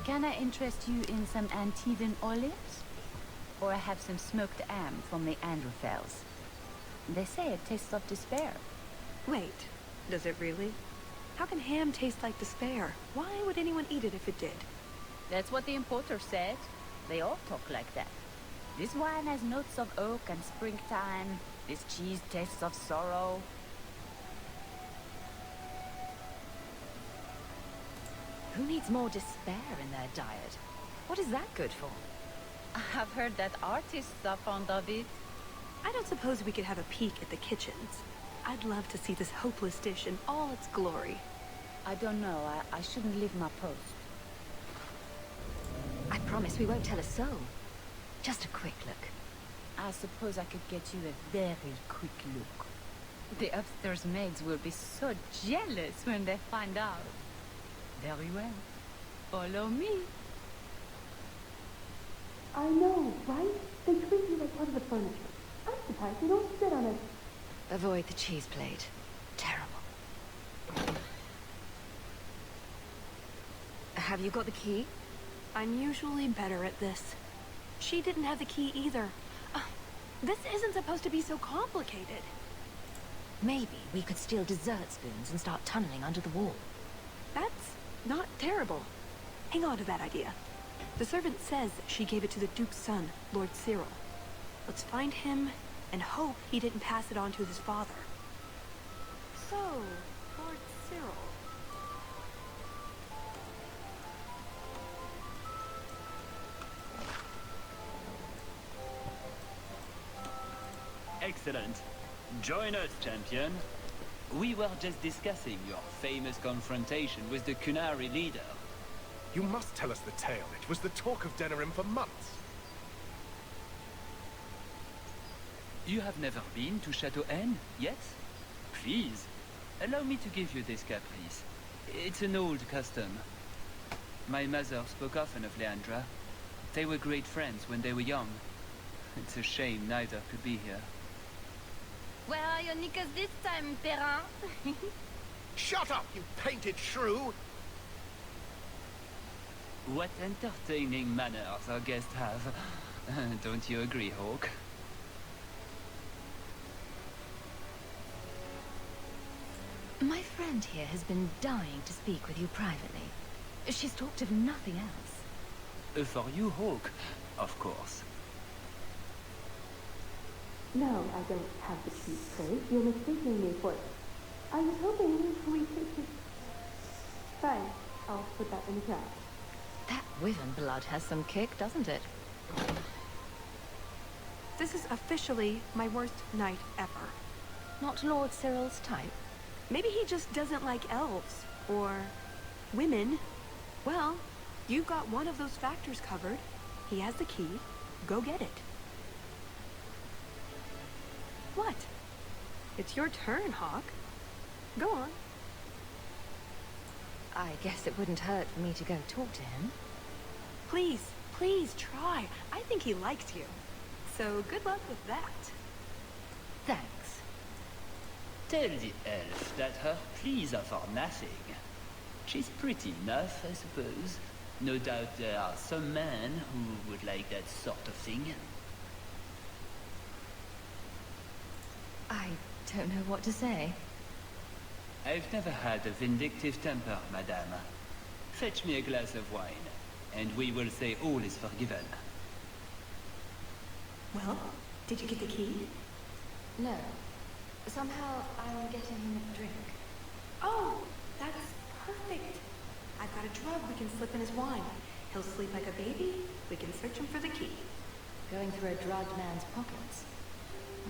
Can I interest you in some Antivan olives? Or I have some smoked ham from the Androphels. They say it tastes of despair. Wait, does it really? How can ham taste like despair? Why would anyone eat it if it did? That's what the importer said. They all talk like that. This wine has notes of oak and springtime. This cheese tastes of sorrow. Who needs more despair in their diet? What is that good for? I've heard that artists are fond of it. I don't suppose we could have a peek at the kitchens. I'd love to see this hopeless dish in all its glory. I don't know. I shouldn't leave my post. I promise we won't tell a soul. Just a quick look. I suppose I could get you a very quick look. The upstairs maids will be so jealous when they find out. Very well. Follow me. I know, right? They treat you like part of the furniture. I'm surprised they don't sit on it. Avoid the cheese plate. Terrible. Have you got the key? I'm usually better at this. She didn't have the key either. This isn't supposed to be so complicated. Maybe we could steal dessert spoons and start tunneling under the wall. That's not terrible. Hang on to that idea. The servant says she gave it to the Duke's son, Lord Cyril. Let's find him and hope he didn't pass it on to his father. So, Lord Cyril. Excellent. Join us, champion. We were just discussing your famous confrontation with the Kunari leader. You must tell us the tale. It was the talk of Denerim for months. You have never been to Chateau N, yes? Please, allow me to give you this caprice. It's an old custom. My mother spoke often of Leandra. They were great friends when they were young. It's a shame neither could be here. Where are your knickers this time, Perrin? Shut up, you painted shrew! What entertaining manners our guests have. Don't you agree, Hawk? My friend here has been dying to speak with you privately. She's talked of nothing else. For you, Hawk, of course. No, I don't have the key, Craig. You're mistaking me for it. I was hoping we could just... Fine, I'll put that in the trash. That Wyvern blood has some kick, doesn't it? This is officially my worst night ever. Not Lord Cyril's type. Maybe he just doesn't like elves. Or women. Well, you've got one of those factors covered. He has the key. Go get it. What? It's your turn, Hawk. Go on. I guess it wouldn't hurt for me to go talk to him. Please, please try. I think he likes you. So good luck with that. Thanks. Tell the elf that her pleas are for nothing. She's pretty enough, I suppose. No doubt there are some men who would like that sort of thing. I don't know what to say. I've never had a vindictive temper, madame. Fetch me a glass of wine, and we will say all is forgiven. Well, did you get the key? No. Somehow I'm getting him a drink. Oh, that's perfect. I've got a drug we can slip in his wine. He'll sleep like a baby. We can search him for the key. Going through a drugged man's pockets.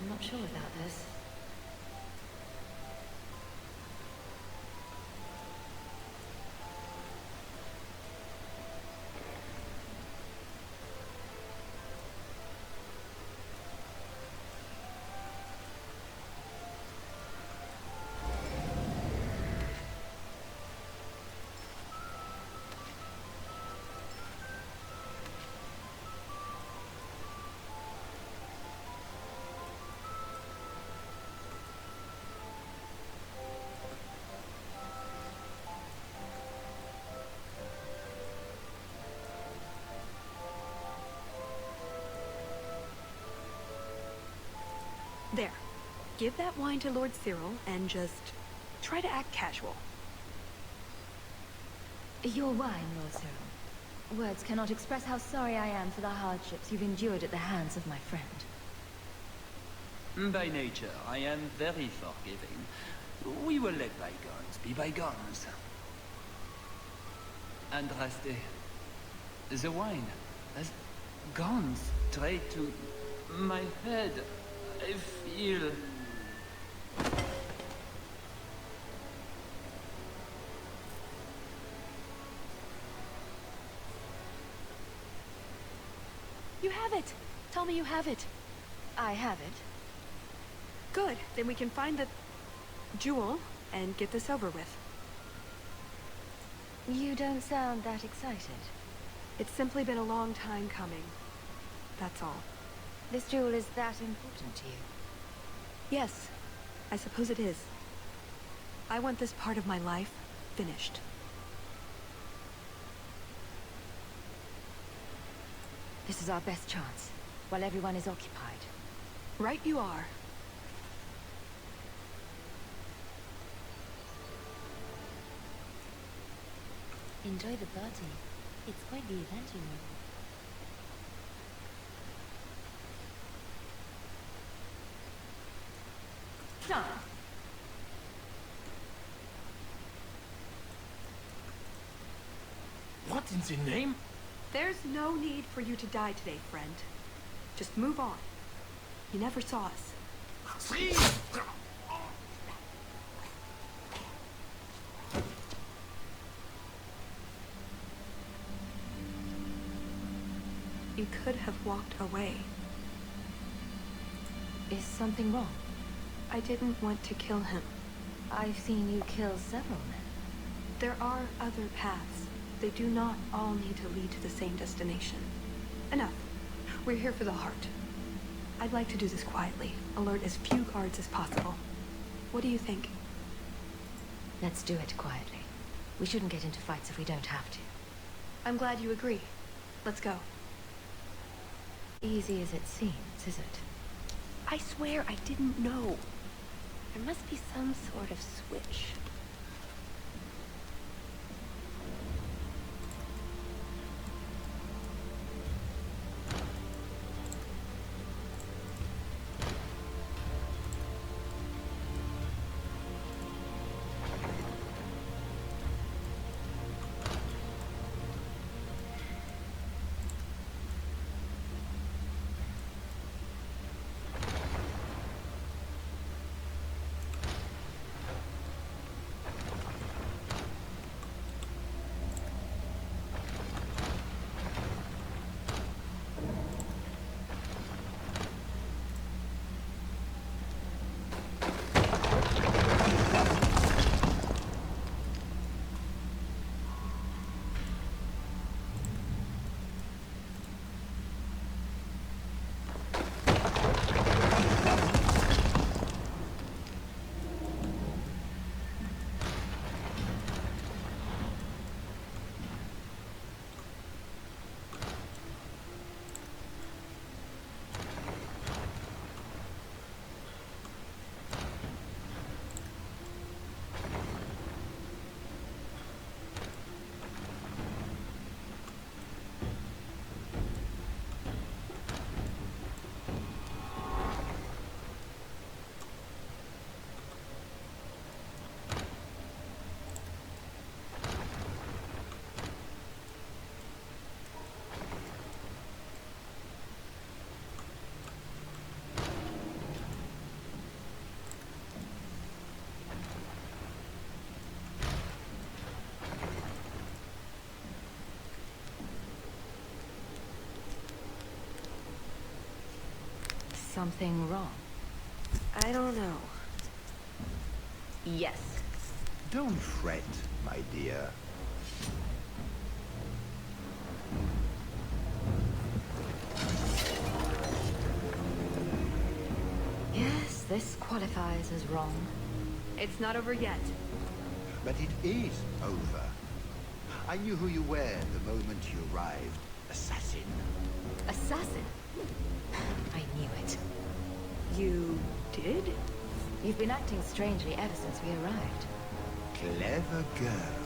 I'm not sure about this. There. Give that wine to Lord Cyril and just try to act casual. Your wine, Lord Cyril. Words cannot express how sorry I am for the hardships you've endured at the hands of my friend. By nature, I am very forgiving. We will let bygones be bygones. Andraste, the wine has gone straight to my head. I feel... You have it! Tell me you have it. I have it. Good. Then we can find the jewel and get this over with. You don't sound that excited. It's simply been a long time coming. That's all. This jewel is that important to you? Yes, I suppose it is. I want this part of my life finished. This is our best chance, while everyone is occupied. Right you are. Enjoy the party. It's quite the event, you know. Stop! What in the name? There's no need for you to die today, friend. Just move on. You never saw us. You could have walked away. Is something wrong? I didn't want to kill him. I've seen you kill several men. There are other paths. They do not all need to lead to the same destination. Enough. We're here for the heart. I'd like to do this quietly. Alert as few guards as possible. What do you think? Let's do it quietly. We shouldn't get into fights if we don't have to. I'm glad you agree. Let's go. Easy as it seems, is it? I swear I didn't know. There must be some sort of switch. Something wrong? I don't know. Yes. Don't fret, my dear. Yes, this qualifies as wrong. It's not over yet. But it is over. I knew who you were the moment you arrived. Assassin. Assassin? I knew it. You did? You've been acting strangely ever since we arrived. Clever girl.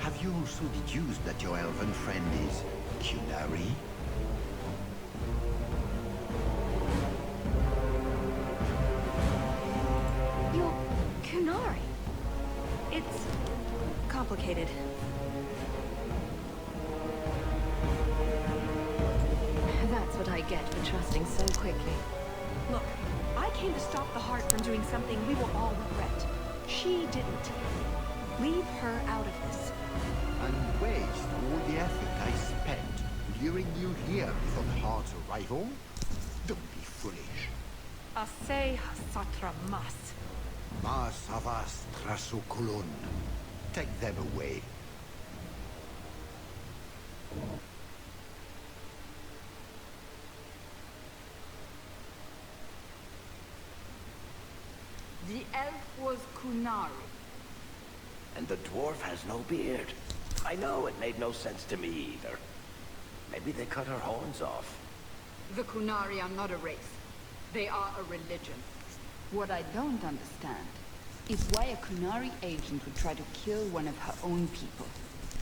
Have you also deduced that your elven friend is Kunari? You're Kunari? It's complicated. That's what I get for trusting so quickly. Look, I came to stop the heart from doing something we will all regret. She didn't. Leave her out of this. And waste all the effort I spent luring you here before the heart's arrival? Don't be foolish. Ase hasatra mas. Mas avas trasukulun. Take them away. The elf was Kunari. And the dwarf has no beard. I know, it made no sense to me either. Maybe they cut her horns off. The Kunari are not a race. They are a religion. What I don't understand is why a Kunari agent would try to kill one of her own people.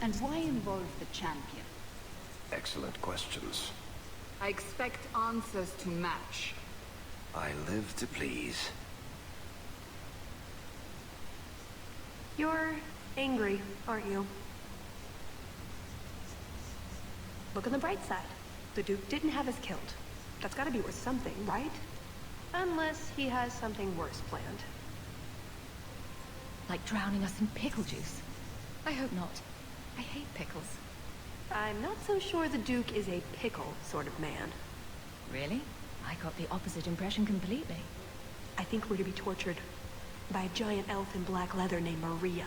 And why involve the champion? Excellent questions. I expect answers to match. I live to please. You're angry, aren't you? Look on the bright side. The Duke didn't have us killed. That's gotta be worth something, right? Unless he has something worse planned. Like drowning us in pickle juice. I hope not. I hate pickles. I'm not so sure the Duke is a pickle sort of man. Really? I got the opposite impression completely. I think we're to be tortured by a giant elf in black leather named Maria.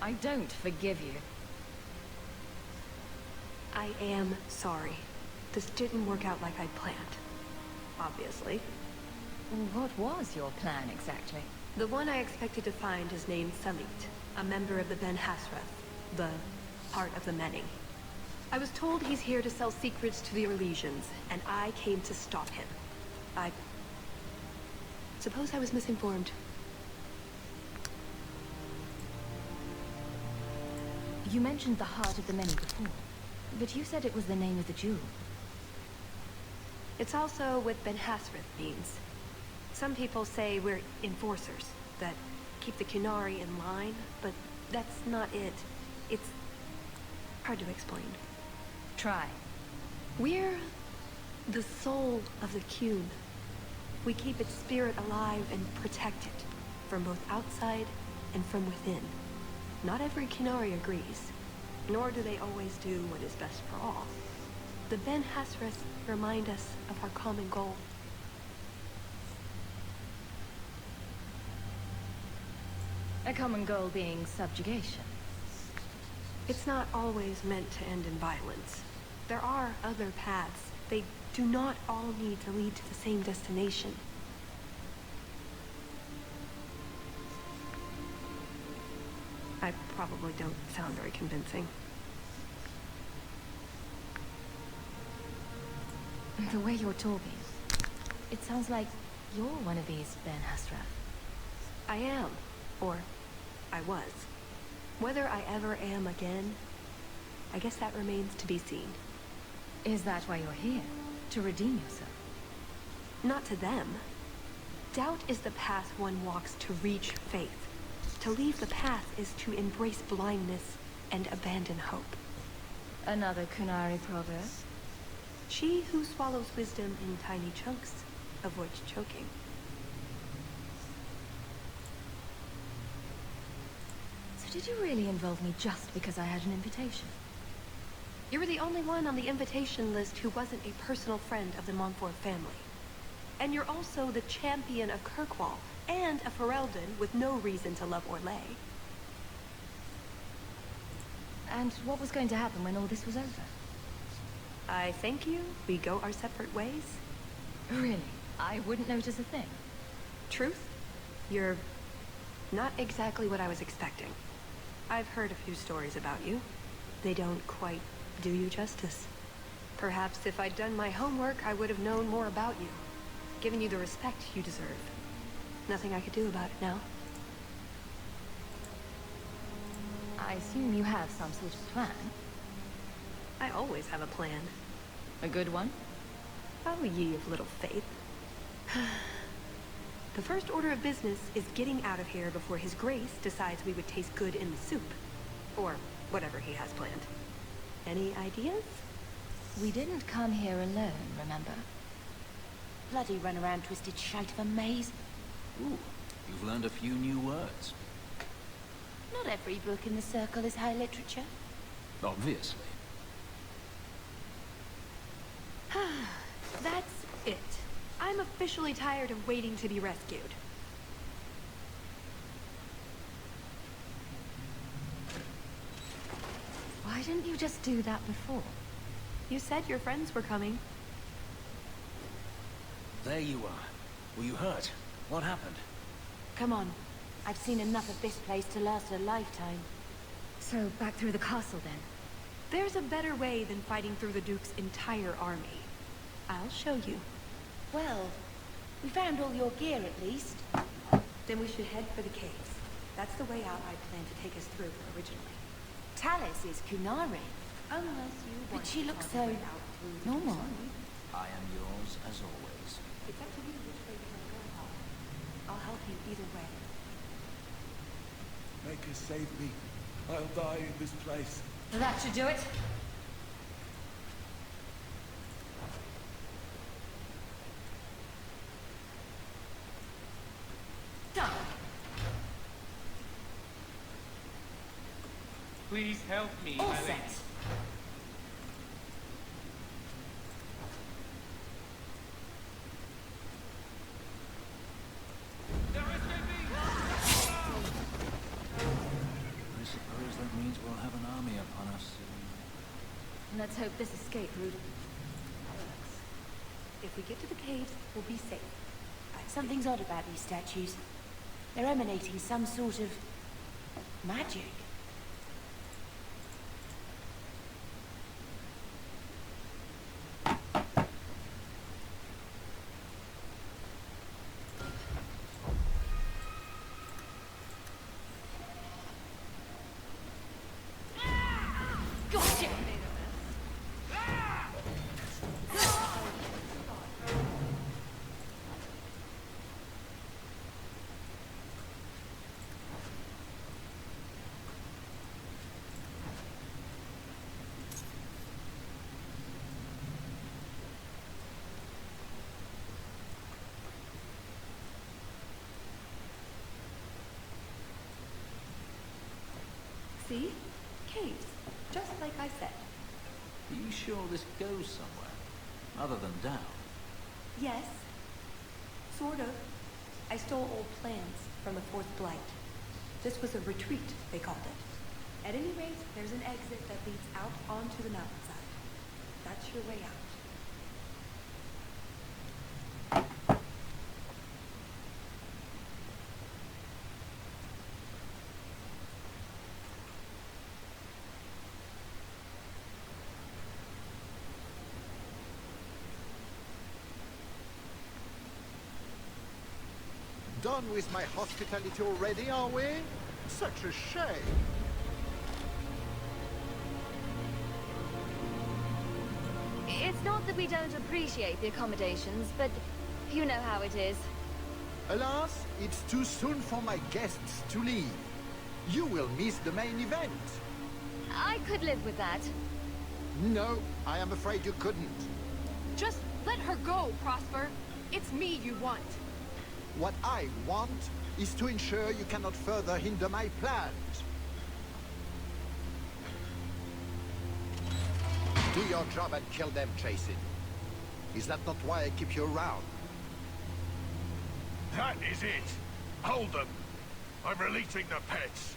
I don't forgive you. I am sorry. This didn't work out like I'd planned. Obviously. What was your plan exactly? The one I expected to find is named Salit, a member of the Ben Hasrath, the Heart of the Many. I was told he's here to sell secrets to the Orlesians, and I came to stop him. I suppose I was misinformed. You mentioned the Heart of the Many before, but you said it was the name of the jewel. It's also what Ben Hasrath means. Some people say we're enforcers, that keep the Kunari in line, but that's not it. It's hard to explain. Try. We're the soul of the Kun. We keep its spirit alive and protect it, from both outside and from within. Not every Kunari agrees, nor do they always do what is best for all. The Ben Hasrath remind us of our common goal. A common goal being subjugation. It's not always meant to end in violence. There are other paths. They do not all need to lead to the same destination. I probably don't sound very convincing. The way you're talking, it sounds like you're one of these Ben Hasrath. I am. Or I was. Whether I ever am again, I guess that remains to be seen. Is that why you're here? To redeem yourself? Not to them. Doubt is the path one walks to reach faith. To leave the path is to embrace blindness and abandon hope. Another Kunari proverb? She who swallows wisdom in tiny chunks avoids choking. So did you really involve me just because I had an invitation? You were the only one on the invitation list who wasn't a personal friend of the Montfort family. And you're also the champion of Kirkwall, and a Ferelden with no reason to love Orlais. And what was going to happen when all this was over? I thank you. We go our separate ways. Really? I wouldn't notice a thing. Truth? You're not exactly what I was expecting. I've heard a few stories about you. They don't quite do you justice. Perhaps if I'd done my homework, I would have known more about you. given you the respect you deserve. Nothing I could do about it now. I assume you have some sort of plan. I always have a plan. A good one? Oh, ye of little faith. The first order of business is getting out of here before His Grace decides we would taste good in the soup. Or whatever he has planned. Any ideas? We didn't come here alone, remember? Bloody run around twisted shite of a maze. Ooh, you've learned a few new words. Not every book in the circle is high literature. Obviously. That's it. I'm officially tired of waiting to be rescued. Why didn't you just do that before? You said your friends were coming. There you are. Were you hurt? What happened? Come on. I've seen enough of this place to last a lifetime. So, back through the castle then? There's a better way than fighting through the Duke's entire army. I'll show you. Well, we found all your gear at least. Then we should head for the caves. That's the way out I planned to take us through originally. Talis is Kunari. Unless you want But she to looks find so a way out through normal. I am yours as always. It's up to you which way you want to go, Paul. I'll help you either way. Make her save me. I'll die in this place. That should do it. Done. Please help me, All my set. lady. I suppose that means we'll have an army upon us soon. Let's hope this escape route. If we get to the caves, we'll be safe. Something's odd about these statues. They're emanating some sort of magic. See? Caves. Just like I said. Are you sure this goes somewhere? Other than down? Yes. Sort of. I stole old plans from the Fourth Blight. This was a retreat, they called it. At any rate, there's an exit that leads out onto the mountainside. That's your way out. Done with my hospitality already, are we? Such a shame. It's not that we don't appreciate the accommodations, but you know how it is. Alas, it's too soon for my guests to leave. You will miss the main event. I could live with that. No, I am afraid you couldn't. Just let her go, Prosper. It's me you want. What I want is to ensure you cannot further hinder my plans. Do your job and kill them, Jason. Is that not why I keep you around? That is it. Hold them. I'm releasing the pets.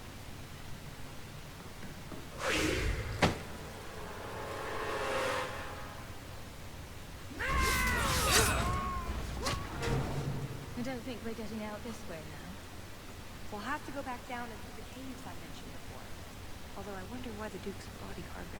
I don't think we're getting out this way now. We'll have to go back down into the caves I mentioned before. Although I wonder why the Duke's bodyguard